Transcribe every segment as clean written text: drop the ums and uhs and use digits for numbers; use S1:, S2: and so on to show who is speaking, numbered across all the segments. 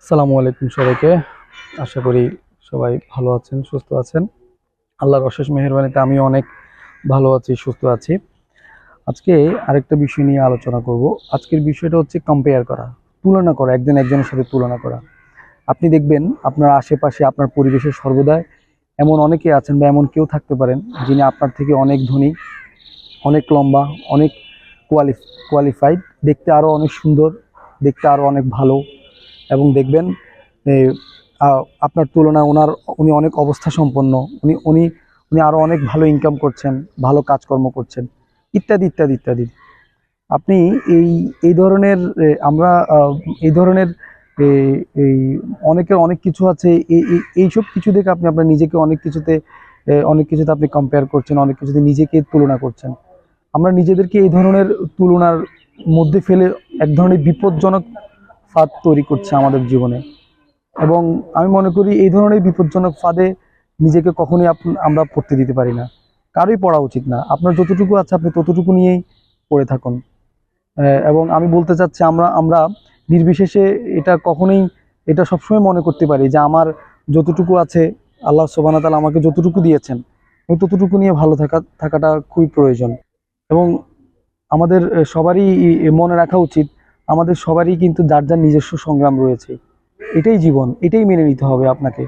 S1: আসসালামু আলাইকুম সবাইকে। আশা করি সবাই ভালো আছেন, সুস্থ আছেন। আল্লাহর অশেষ মেহেরবানিতে আমিও অনেক ভালো আছি, সুস্থ আছি। আজকে আরেকটা বিষয় নিয়ে আলোচনা করব। আজকের বিষয়টা হচ্ছে কম্পেয়ার করা, তুলনা করা, একজন একজনের সাথে তুলনা করা। আপনি দেখবেন আপনার আশেপাশে, আপনার পরিবেশে সর্বদাই এমন অনেকে আছেন বা এমন কেউ থাকতে পারেন যিনি আপনার থেকে অনেক ধনী, অনেক লম্বা, অনেক কোয়ালিফাইড, দেখতে আরও অনেক সুন্দর, দেখতে আরও অনেক ভালো। এবং দেখবেন আপনার তুলনায় উনি অনেক অবস্থা সম্পন্ন, উনি উনি উনি আরও অনেক ভালো ইনকাম করছেন, ভালো কাজকর্ম করছেন, ইত্যাদি ইত্যাদি ইত্যাদি। আপনি এই এই ধরনের আমরা এই ধরনের এই অনেকের অনেক কিছু আছে, এইসব কিছু দেখে আপনি আপনার নিজেকে অনেক কিছুতে আপনি কম্পেয়ার করছেন, অনেক কিছুতে নিজেকে তুলনা করছেন। আমরা নিজেদেরকে এই ধরনের তুলনার মধ্যে ফেলে এক ধরনের বিপজ্জনক ফাঁদ তৈরি করছে আমাদের জীবনে। এবং আমি মনে করি এই ধরনের বিপজ্জনক ফাঁদে নিজেকে কখনোই আমরা পড়তে দিতে পারি না, কারোই পড়া উচিত না। আপনার যতটুকু আছে আপনি ততটুকু নিয়েই পড়ে থাকুন। এবং আমি বলতে চাচ্ছি, আমরা আমরা নির্বিশেষে এটা সবসময় মনে করতে পারি যে আমার যতটুকু আছে, আল্লাহ সুবহানাহু ওয়া তাআলা আমাকে যতটুকু দিয়েছেন, আমি ততটুকু নিয়ে ভালো থাকাটা খুবই প্রয়োজন। এবং আমাদের সবারই মনে রাখা উচিত, আমাদের সবারই কিন্তু যার যার নিজস্ব সংগ্রাম রয়েছে। এটাই জীবন, এটাই মেনে নিতে হবে আপনাকে।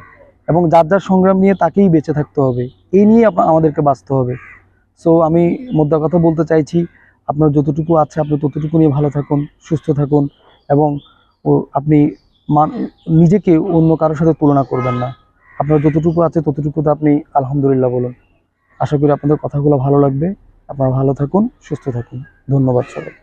S1: এবং যার যার সংগ্রাম নিয়ে তাকেই বেঁচে থাকতে হবে, এই নিয়ে আমাদেরকে বাঁচতে হবে। সো আমি মোদ্দা কথা বলতে চাইছি, আপনার যতটুকু আছে আপনি ততটুকু নিয়ে ভালো থাকুন, সুস্থ থাকুন। এবং আপনি নিজেকে অন্য কারোর সাথে তুলনা করবেন না। আপনার যতটুকু আছে ততটুকুতে আপনি আলহামদুলিল্লাহ বলুন। আশা করি আপনাদের কথাগুলো ভালো লাগবে। আপনারা ভালো থাকুন, সুস্থ থাকুন। ধন্যবাদ সবাই।